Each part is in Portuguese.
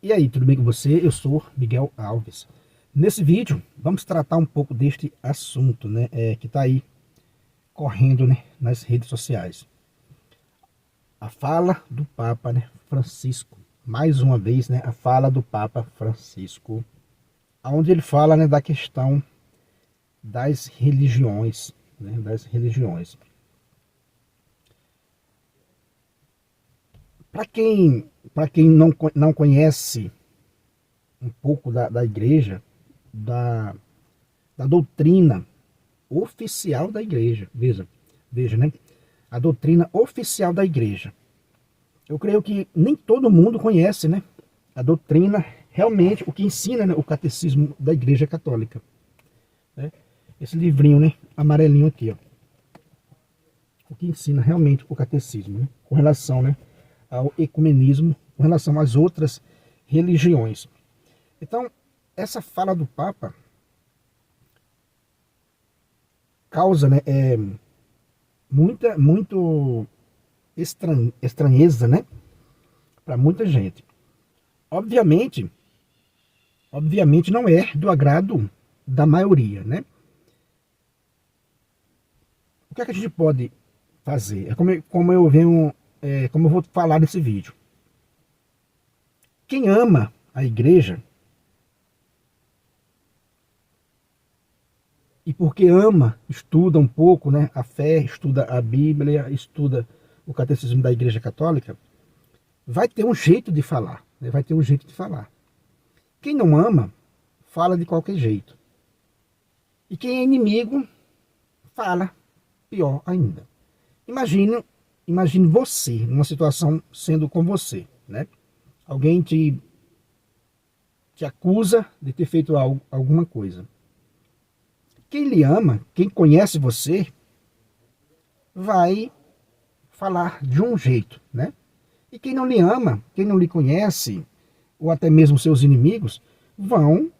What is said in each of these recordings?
E aí, tudo bem com você? Eu sou Miguel Alves. Nesse vídeo, vamos tratar um pouco deste assunto, né, que está aí correndo, né, nas redes sociais. A fala do Papa, né, Francisco. Mais uma vez, né, a fala do Papa Francisco, onde ele fala, né, da questão das religiões, né, das religiões. Para quem não conhece um pouco da igreja, da, da doutrina oficial da igreja. Veja, né? A doutrina oficial da igreja. Eu creio que nem todo mundo conhece, né? A doutrina, realmente, o que ensina, né, o catecismo da igreja católica. Né? Esse livrinho, né? Amarelinho aqui, ó. O que ensina realmente o catecismo, né? Com relação, né, ao ecumenismo, com relação às outras religiões. Então, essa fala do Papa causa, né, muito estranheza, né, para muita gente. Obviamente, obviamente não é do agrado da maioria, né? O que é que a gente pode fazer? É como eu venho, como eu vou falar nesse vídeo. Quem ama a igreja e porque ama, estuda um pouco, né, a fé, estuda a Bíblia, estuda o catecismo da Igreja Católica, vai ter um jeito de falar, né, vai ter um jeito de falar. Quem não ama, fala de qualquer jeito. E quem é inimigo, fala pior ainda. Imagine você, numa situação sendo com você, né? Alguém te acusa de ter feito alguma coisa. Quem lhe ama, quem conhece você, vai falar de um jeito, né? E quem não lhe ama, quem não lhe conhece, ou até mesmo seus inimigos, vão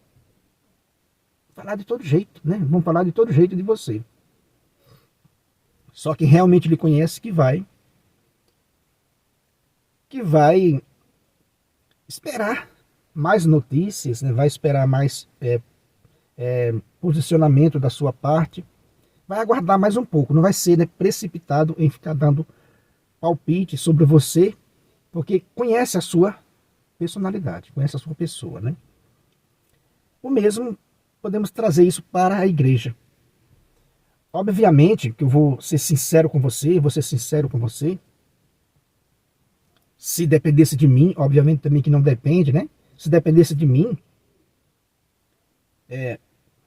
falar de todo jeito, né? Vão falar de todo jeito de você. Só quem realmente lhe conhece que vai esperar mais notícias, né? Vai esperar mais posicionamento da sua parte, vai aguardar mais um pouco, não vai ser, né, precipitado em ficar dando palpite sobre você, porque conhece a sua personalidade, conhece a sua pessoa, né? O mesmo podemos trazer isso para a igreja. Obviamente que eu vou ser sincero com você, vou ser sincero com você. Se dependesse de mim, obviamente também que não depende, né? Se dependesse de mim,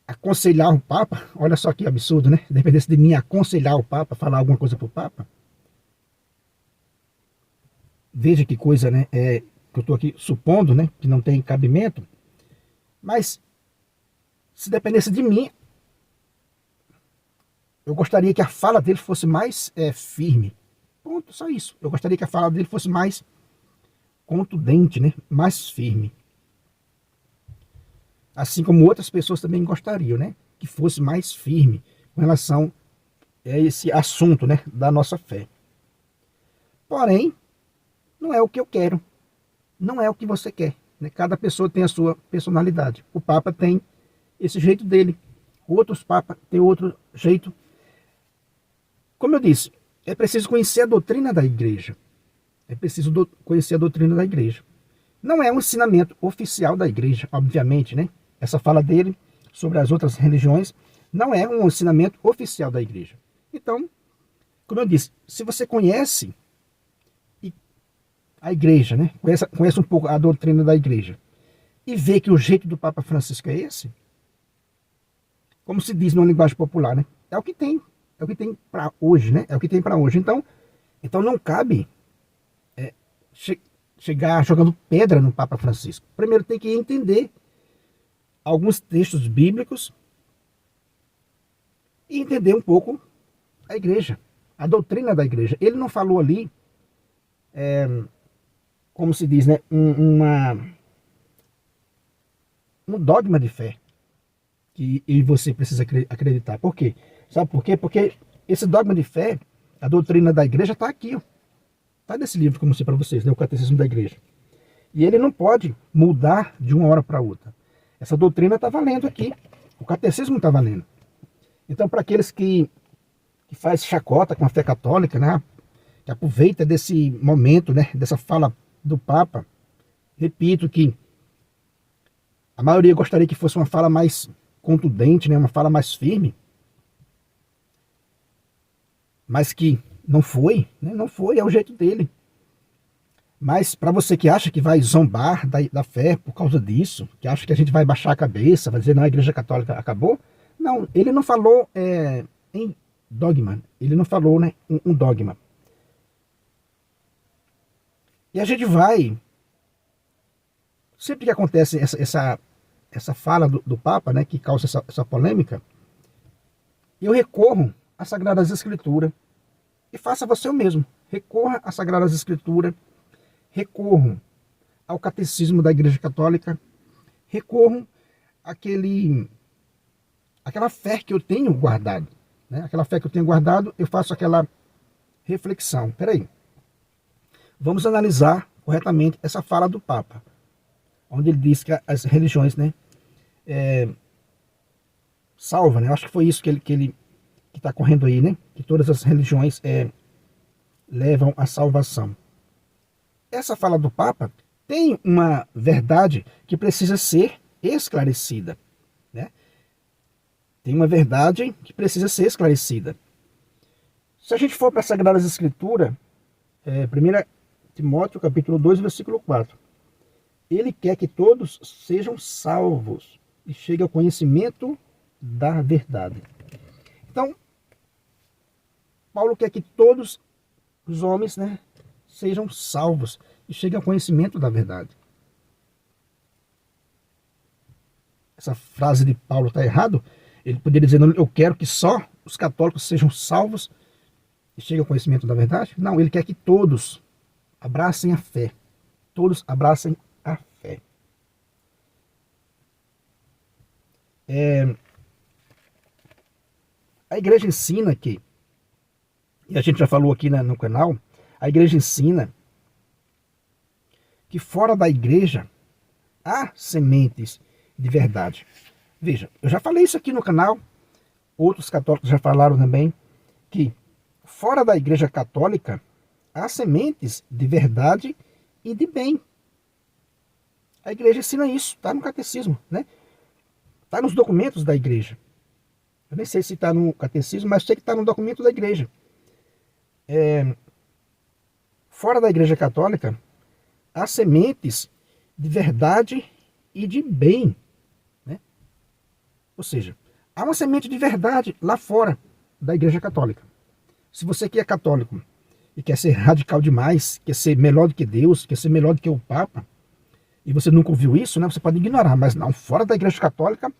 aconselhar o Papa, olha só que absurdo, né? Se dependesse de mim aconselhar o Papa, falar alguma coisa para o Papa, veja que coisa, né? Que eu estou aqui supondo, né? Que não tem cabimento, mas se dependesse de mim, eu gostaria que a fala dele fosse mais firme. Ponto, só isso. Eu gostaria que a fala dele fosse mais contundente, né? Mais firme. Assim como outras pessoas também gostariam, né? Que fosse mais firme com relação a esse assunto, né? Da nossa fé. Porém, não é o que eu quero. Não é o que você quer. Né? Cada pessoa tem a sua personalidade. O Papa tem esse jeito dele. Outros papas têm outro jeito. Como eu disse, é preciso conhecer a doutrina da igreja. É preciso conhecer a doutrina da igreja. Não é um ensinamento oficial da igreja, obviamente, né? Essa fala dele sobre as outras religiões não é um ensinamento oficial da igreja. Então, como eu disse, se você conhece a igreja, né? Conhece um pouco a doutrina da igreja e vê que o jeito do Papa Francisco é esse, como se diz numa linguagem popular, né? É o que tem. É o que tem para hoje, né? É o que tem para hoje. Então não cabe chegar jogando pedra no Papa Francisco. Primeiro tem que entender alguns textos bíblicos e entender um pouco a igreja, a doutrina da igreja. Ele não falou ali, como se diz, né? Um dogma de fé que eu e você precisa acreditar. Por quê? Sabe por quê? Porque esse dogma de fé, a doutrina da igreja está aqui, ó. Está nesse livro que eu mostrei para vocês, né? O Catecismo da Igreja. E ele não pode mudar de uma hora para outra. Essa doutrina está valendo aqui. O catecismo está valendo. Então, para aqueles que faz chacota com a fé católica, né, que aproveita desse momento, né, dessa fala do Papa, repito que a maioria gostaria que fosse uma fala mais contundente, né, uma fala mais firme, mas que não foi, né, não foi, é o jeito dele. Mas para você que acha que vai zombar da fé por causa disso, que acha que a gente vai baixar a cabeça, vai dizer, não, a Igreja Católica acabou, não, ele não falou em dogma, ele não falou, né, um dogma. E a gente vai, sempre que acontece essa fala do Papa, né, que causa essa polêmica, eu recorro às Sagradas Escrituras e faça você o mesmo. Recorra às Sagradas Escrituras, recorro ao Catecismo da Igreja Católica, recorro àquela fé que eu tenho guardado. Né? Aquela fé que eu tenho guardado, eu faço aquela reflexão. Peraí, vamos analisar corretamente essa fala do Papa, onde ele diz que as religiões, né, salva, né? Eu acho que foi isso que ele está correndo aí, né? Que todas as religiões levam à salvação. Essa fala do Papa tem uma verdade que precisa ser esclarecida, né? Tem uma verdade que precisa ser esclarecida. Se a gente for para as Sagradas Escrituras, 1 Timóteo capítulo 2, versículo 4, ele quer que todos sejam salvos e cheguem ao conhecimento da verdade. Então, Paulo quer que todos os homens, né, sejam salvos e cheguem ao conhecimento da verdade. Essa frase de Paulo está errado. Ele poderia dizer, não, eu quero que só os católicos sejam salvos e cheguem ao conhecimento da verdade. Não, ele quer que todos abracem a fé. Todos abracem a fé. A igreja ensina que, e a gente já falou aqui no canal, a igreja ensina que fora da igreja há sementes de verdade. Veja, eu já falei isso aqui no canal, outros católicos já falaram também, que fora da igreja católica há sementes de verdade e de bem. A igreja ensina isso, está no catecismo, né? Está nos documentos da igreja. Eu nem sei se está no catecismo, mas sei que está no documento da igreja. Fora da igreja católica, há sementes de verdade e de bem. Né? Ou seja, há uma semente de verdade lá fora da igreja católica. Se você que é católico e quer ser radical demais, quer ser melhor do que Deus, quer ser melhor do que o Papa, e você nunca ouviu isso, né? Você pode ignorar, mas não, fora da igreja católica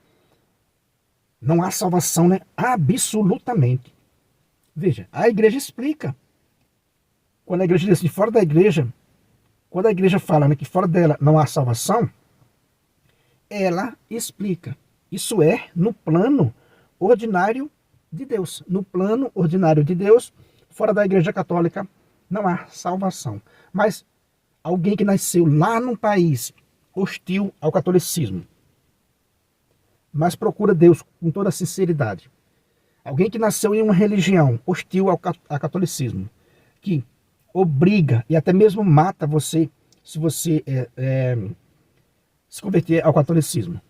não há salvação, né? Absolutamente. Veja, a igreja explica. Quando a igreja diz assim, fora da igreja, quando a igreja fala, né, que fora dela não há salvação, ela explica. Isso é no plano ordinário de Deus. No plano ordinário de Deus, fora da igreja católica, não há salvação. Mas alguém que nasceu lá num país hostil ao catolicismo, mas procura Deus com toda a sinceridade. Alguém que nasceu em uma religião hostil ao catolicismo, que obriga e até mesmo mata você se você se converter ao catolicismo.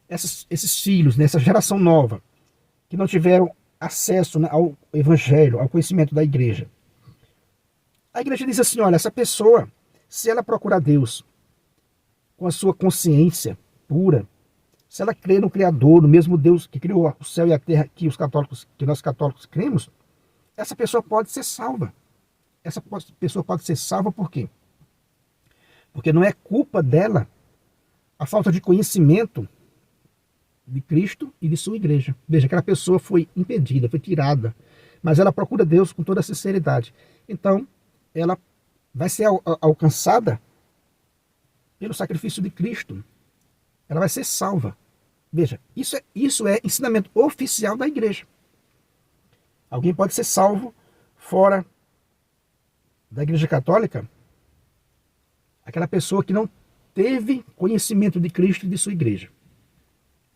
Esses filhos, nessa geração nova, que não tiveram acesso, né, ao evangelho, ao conhecimento da igreja. A igreja diz assim, olha, essa pessoa, se ela procurar Deus com a sua consciência pura, se ela crê no Criador, no mesmo Deus que criou o céu e a terra que nós católicos cremos, essa pessoa pode ser salva. Essa pessoa pode ser salva por quê? Porque não é culpa dela a falta de conhecimento de Cristo e de sua igreja. Veja, aquela pessoa foi impedida, foi tirada, mas ela procura Deus com toda a sinceridade. Então, ela vai ser alcançada pelo sacrifício de Cristo. Ela vai ser salva. Veja, isso é ensinamento oficial da igreja. Alguém pode ser salvo fora da igreja católica? Aquela pessoa que não teve conhecimento de Cristo e de sua igreja.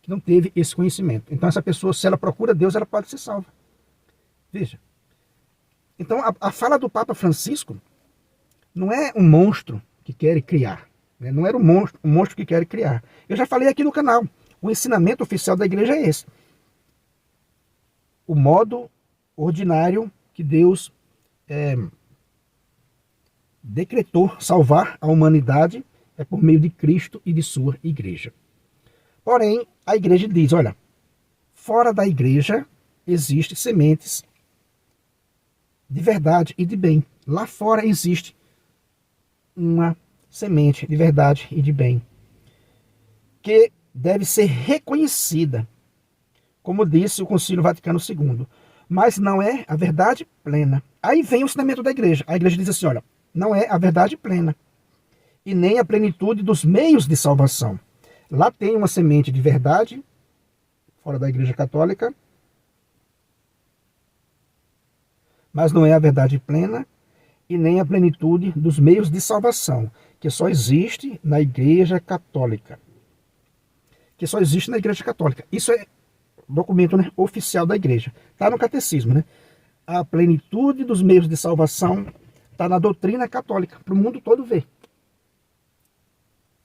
Que não teve esse conhecimento. Então essa pessoa, se ela procura Deus, ela pode ser salva. Veja. Então a fala do Papa Francisco não é um monstro que quer criar. Né? Não era um monstro que quer criar. Eu já falei aqui no canal. O ensinamento oficial da igreja é esse. O modo ordinário que Deus decretou salvar a humanidade é por meio de Cristo e de sua igreja. Porém, a igreja diz, olha, fora da igreja existem sementes de verdade e de bem. Lá fora existe uma semente de verdade e de bem, que deve ser reconhecida, como disse o Concílio Vaticano II, mas não é a verdade plena. Aí vem o ensinamento da igreja. A igreja diz assim, olha, não é a verdade plena, e nem a plenitude dos meios de salvação. Lá tem uma semente de verdade, fora da igreja católica, mas não é a verdade plena, e nem a plenitude dos meios de salvação, que só existe na igreja católica. Que só existe na igreja católica. Isso é documento, né, oficial da igreja. Está no catecismo, né? A plenitude dos meios de salvação está na doutrina católica, para o mundo todo ver.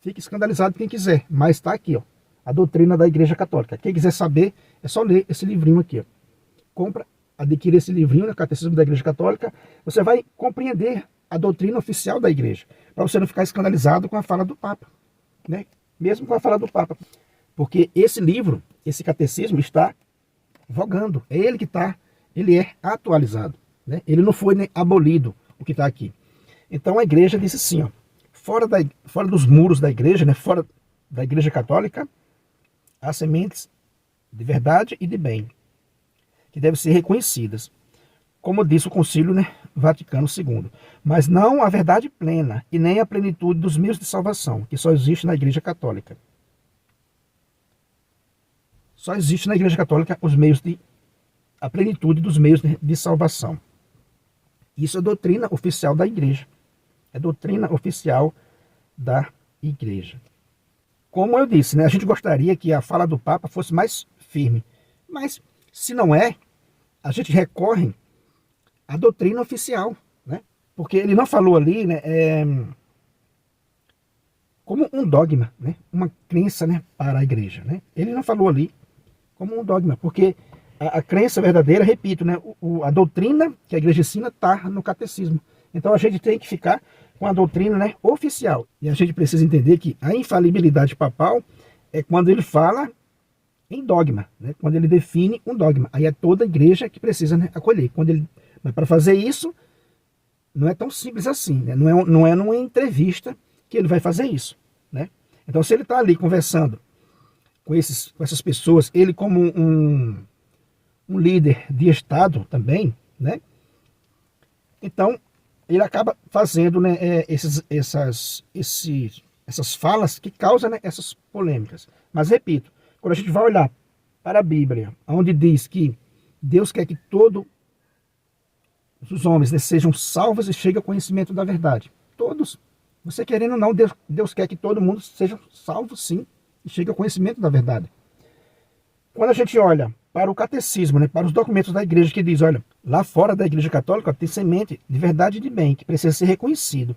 Fique escandalizado quem quiser, mas está aqui, ó, a doutrina da igreja católica. Quem quiser saber, é só ler esse livrinho aqui, ó. Compra, adquire esse livrinho, né, Catecismo da Igreja Católica, você vai compreender a doutrina oficial da igreja, para você não ficar escandalizado com a fala do Papa, né? Mesmo com a fala do Papa. Porque esse livro, esse catecismo está vogando. É ele que está, ele é atualizado. Né? Ele não foi, né, abolido, o que está aqui. Então a igreja disse assim, ó, fora dos muros da igreja, né, fora da igreja católica, há sementes de verdade e de bem, que devem ser reconhecidas. Como disse o Concílio, né, Vaticano II. Mas não a verdade plena e nem a plenitude dos meios de salvação, que só existe na igreja católica. Só existe na igreja católica a plenitude dos meios de salvação. Isso é doutrina oficial da igreja. É doutrina oficial da igreja. Como eu disse, né, a gente gostaria que a fala do Papa fosse mais firme. Mas, se não é, a gente recorre à doutrina oficial. Né? Porque ele não falou ali, né, como um dogma, né, uma crença, né, para a igreja. Né? Ele não falou ali como um dogma, porque a crença verdadeira, repito, né, a doutrina que a igreja ensina está no catecismo. Então a gente tem que ficar com a doutrina, né, oficial. E a gente precisa entender que a infalibilidade papal é quando ele fala em dogma, né, quando ele define um dogma. Aí é toda a igreja que precisa, né, acolher. Mas para fazer isso, não é tão simples assim. Né? Não é numa entrevista que ele vai fazer isso. Né? Então se ele está ali conversando com essas pessoas, ele como um líder de Estado também, né? Então, ele acaba fazendo, né, essas falas que causam, né, essas polêmicas. Mas, repito, quando a gente vai olhar para a Bíblia, onde diz que Deus quer que todos os homens, né, sejam salvos e cheguem ao conhecimento da verdade. Todos. Você querendo ou não, Deus quer que todo mundo seja salvo, sim, e chegue ao conhecimento da verdade. Quando a gente olha para o catecismo, né, para os documentos da igreja que diz, olha, lá fora da igreja católica tem semente de verdade e de bem, que precisa ser reconhecido.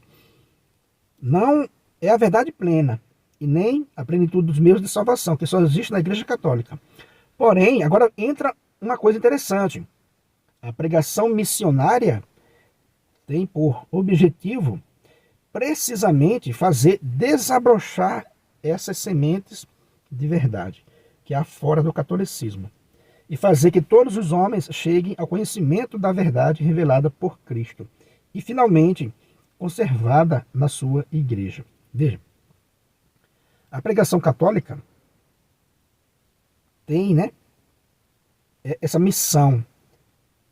Não é a verdade plena, e nem a plenitude dos meios de salvação, que só existe na igreja católica. Porém, agora entra uma coisa interessante. A pregação missionária tem por objetivo precisamente fazer desabrochar essas sementes de verdade, que há fora do catolicismo, e fazer que todos os homens cheguem ao conhecimento da verdade revelada por Cristo, e finalmente conservada na sua igreja. Veja, a pregação católica tem, né, essa missão,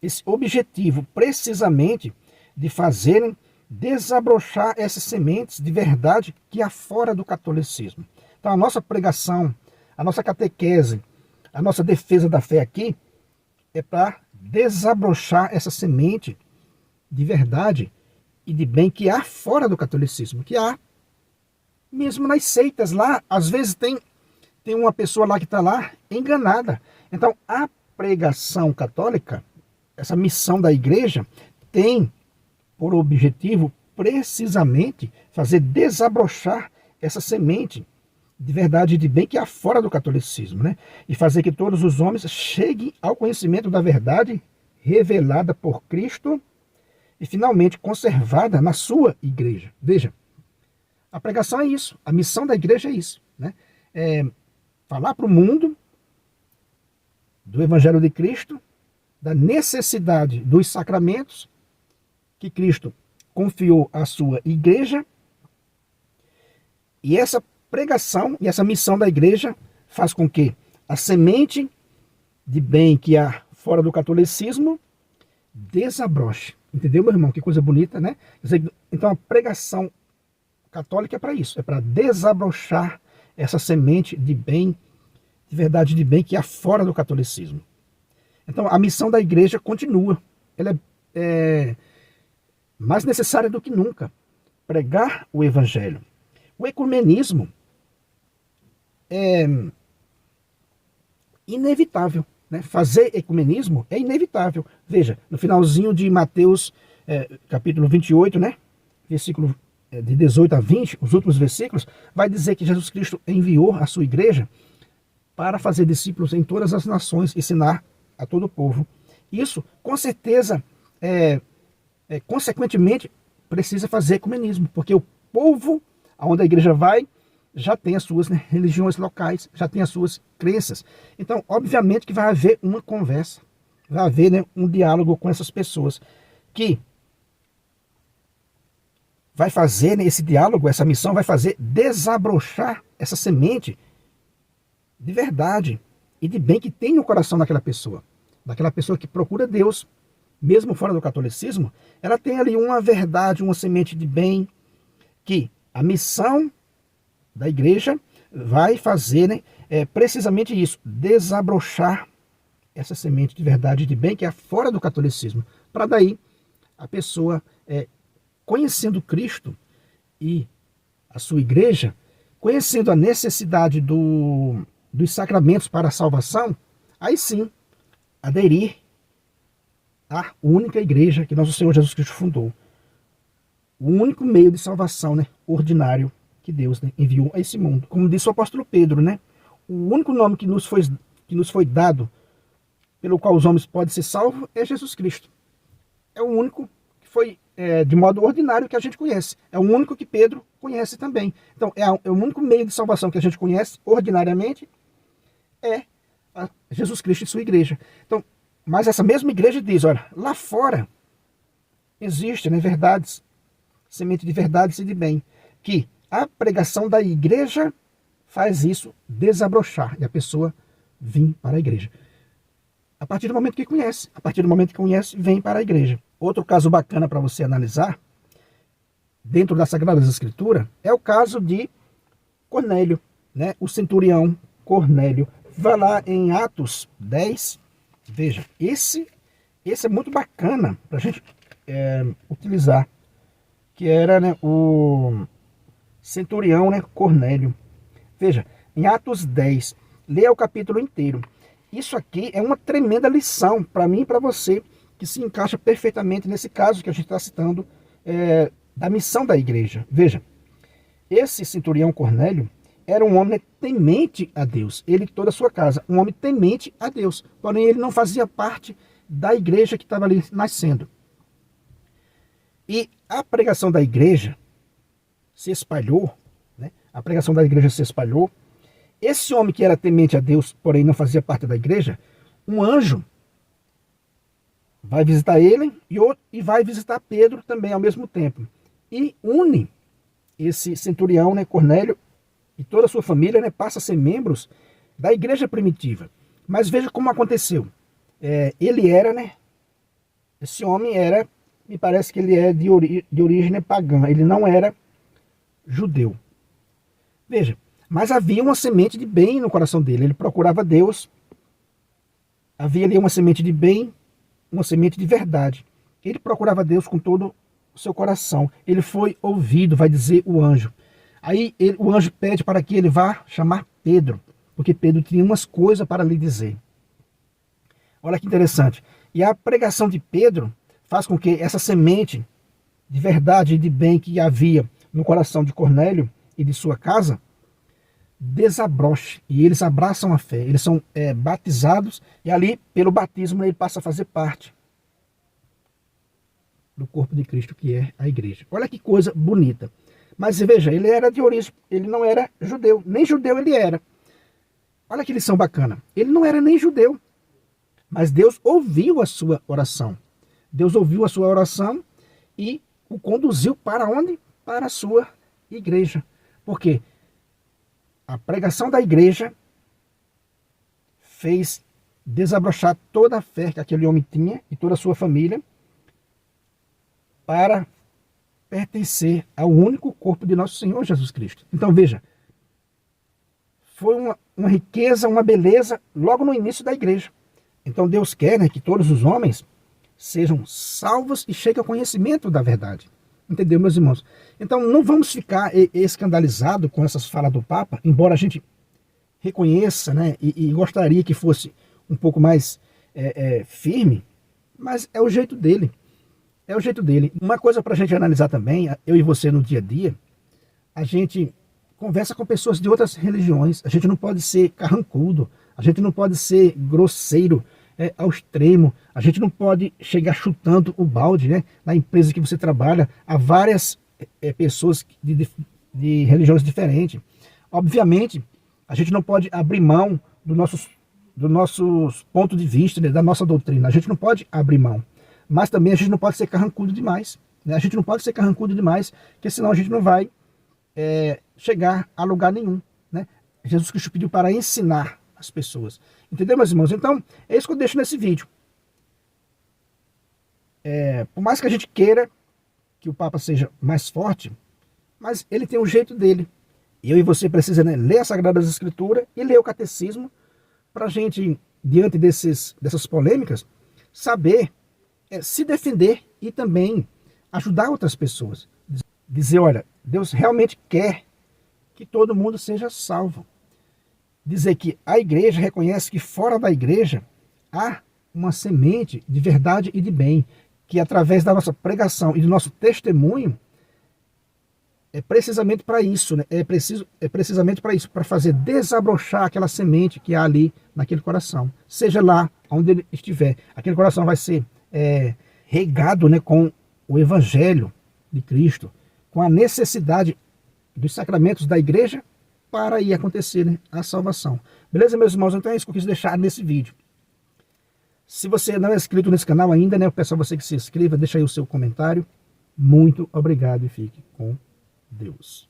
esse objetivo precisamente de fazerem desabrochar essas sementes de verdade que há fora do catolicismo. Então a nossa pregação, a nossa catequese, a nossa defesa da fé aqui é para desabrochar essa semente de verdade e de bem que há fora do catolicismo, que há Mesmo nas seitas lá, às vezes tem uma pessoa lá que está lá enganada. Então, a pregação católica, essa missão da igreja, tem por objetivo precisamente fazer desabrochar essa semente de verdade e de bem que há fora do catolicismo, né? E fazer que todos os homens cheguem ao conhecimento da verdade revelada por Cristo e finalmente conservada na sua igreja. Veja, a pregação é isso, a missão da igreja é isso, né? É falar para o mundo do Evangelho de Cristo, da necessidade dos sacramentos que Cristo confiou à sua igreja, e essa pregação e essa missão da igreja faz com que a semente de bem que há fora do catolicismo desabroche. Entendeu, meu irmão? Que coisa bonita, né? Então a pregação católica é para isso, é para desabrochar essa semente de bem, de verdade de bem que há fora do catolicismo. Então a missão da igreja continua. Ela é mais necessária do que nunca. Pregar o evangelho. O ecumenismo é inevitável, né? Fazer ecumenismo é inevitável. Veja, no finalzinho de Mateus, capítulo 28, né? Versículo de 18 a 20, os últimos versículos, vai dizer que Jesus Cristo enviou a sua igreja para fazer discípulos em todas as nações, ensinar a todo o povo. Isso, com certeza, consequentemente, precisa fazer ecumenismo, porque o povo, aonde a igreja vai, já tem as suas, né, religiões locais, já tem as suas crenças. Então, obviamente que vai haver uma conversa, vai haver, né, um diálogo com essas pessoas, que vai fazer, né, esse diálogo, essa missão vai fazer desabrochar essa semente de verdade e de bem que tem no coração daquela pessoa que procura Deus, mesmo fora do catolicismo. Ela tem ali uma verdade, uma semente de bem, que a missão da igreja vai fazer, né, precisamente isso, desabrochar essa semente de verdade e de bem que é fora do catolicismo, para daí a pessoa, conhecendo Cristo e a sua igreja, conhecendo a necessidade dos sacramentos para a salvação, aí sim aderir à única igreja que nosso Senhor Jesus Cristo fundou. O único meio de salvação, né, ordinário, que Deus, né, enviou a esse mundo. Como disse o apóstolo Pedro, né, o único nome que nos foi dado, pelo qual os homens podem ser salvos, é Jesus Cristo. É o único que foi, de modo ordinário, que a gente conhece. É o único que Pedro conhece também. Então, é o único meio de salvação que a gente conhece, ordinariamente, é Jesus Cristo e sua igreja. Então, mas essa mesma igreja diz, olha, lá fora existe, né, verdades, semente de verdades e de bem, que a pregação da igreja faz isso desabrochar e a pessoa vir para a igreja. A partir do momento que conhece, vem para a igreja. Outro caso bacana para você analisar, dentro das Sagradas Escrituras, é o caso de Cornélio, né? O centurião Cornélio. Vai lá em Atos 10, veja, esse é muito bacana para a gente utilizar, que era, né, o centurião, né, Cornélio. Veja, em Atos 10, leia o capítulo inteiro. Isso aqui é uma tremenda lição para mim e para você, que se encaixa perfeitamente nesse caso que a gente está citando, da missão da igreja. Veja, esse centurião Cornélio era um homem temente a Deus, ele e toda a sua casa, um homem temente a Deus, porém ele não fazia parte da igreja que estava ali nascendo. E a pregação da igreja se espalhou, né? A pregação da igreja se espalhou. Esse homem que era temente a Deus, porém não fazia parte da igreja, um anjo vai visitar ele e vai visitar Pedro também ao mesmo tempo. E une esse centurião, né, Cornélio, e toda a sua família, né, passa a ser membros da igreja primitiva. Mas veja como aconteceu. Ele era, né, esse homem era, me parece que ele é de origem pagã, ele não era judeu. Veja, mas havia uma semente de bem no coração dele, ele procurava Deus, havia ali uma semente de bem, uma semente de verdade. Ele procurava Deus com todo o seu coração, ele foi ouvido, vai dizer o anjo. Aí o anjo pede para que ele vá chamar Pedro, porque Pedro tinha umas coisas para lhe dizer. Olha que interessante. E a pregação de Pedro faz com que essa semente de verdade e de bem que havia no coração de Cornélio e de sua casa desabroche. E eles abraçam a fé. Eles são batizados e ali, pelo batismo, ele passa a fazer parte do corpo de Cristo, que é a igreja. Olha que coisa bonita. Mas veja, ele era de origem, ele não era judeu, nem judeu ele era. Olha que lição bacana. Ele não era nem judeu, mas Deus ouviu a sua oração. Deus ouviu a sua oração e o conduziu para onde? Para a sua igreja. Por quê? A pregação da igreja fez desabrochar toda a fé que aquele homem tinha e toda a sua família para pertencer ao único corpo de nosso Senhor Jesus Cristo. Então veja, foi uma riqueza, uma beleza logo no início da igreja. Então Deus quer, né, que todos os homens sejam salvos e cheguem ao conhecimento da verdade. Entendeu, meus irmãos? Então não vamos ficar escandalizados com essas falas do Papa, embora a gente reconheça, né, e gostaria que fosse um pouco mais firme, mas é o jeito dele. É o jeito dele. Uma coisa para a gente analisar também, eu e você no dia a dia, a gente conversa com pessoas de outras religiões, a gente não pode ser carrancudo, a gente não pode ser grosseiro ao extremo, a gente não pode chegar chutando o balde, né? Na empresa que você trabalha, há várias pessoas de religiões diferentes. Obviamente, a gente não pode abrir mão do nossos pontos de vista, né? Da nossa doutrina, a gente não pode abrir mão. Mas também a gente não pode ser carrancudo demais, né? A gente não pode ser carrancudo demais, porque senão a gente não vai chegar a lugar nenhum, né? Jesus Cristo pediu para ensinar as pessoas. Entendeu, meus irmãos? Então, é isso que eu deixo nesse vídeo. Por mais que a gente queira que o Papa seja mais forte, mas ele tem o jeito dele. Eu e você precisa, né, ler as Sagradas Escrituras e ler o Catecismo para a gente, diante dessas polêmicas, saber se defender e também ajudar outras pessoas. Dizer, olha, Deus realmente quer que todo mundo seja salvo. Dizer que a igreja reconhece que fora da igreja há uma semente de verdade e de bem, que através da nossa pregação e do nosso testemunho, é precisamente para isso, né? É precisamente para isso, para fazer desabrochar aquela semente que há ali naquele coração. Seja lá onde ele estiver, aquele coração vai ser regado, né, com o Evangelho de Cristo, com a necessidade dos sacramentos da igreja para ir acontecer, né, a salvação. Beleza, meus irmãos? Então é isso que eu quis deixar nesse vídeo. Se você não é inscrito nesse canal ainda, né, eu peço a você que se inscreva, deixa aí o seu comentário. Muito obrigado e fique com Deus.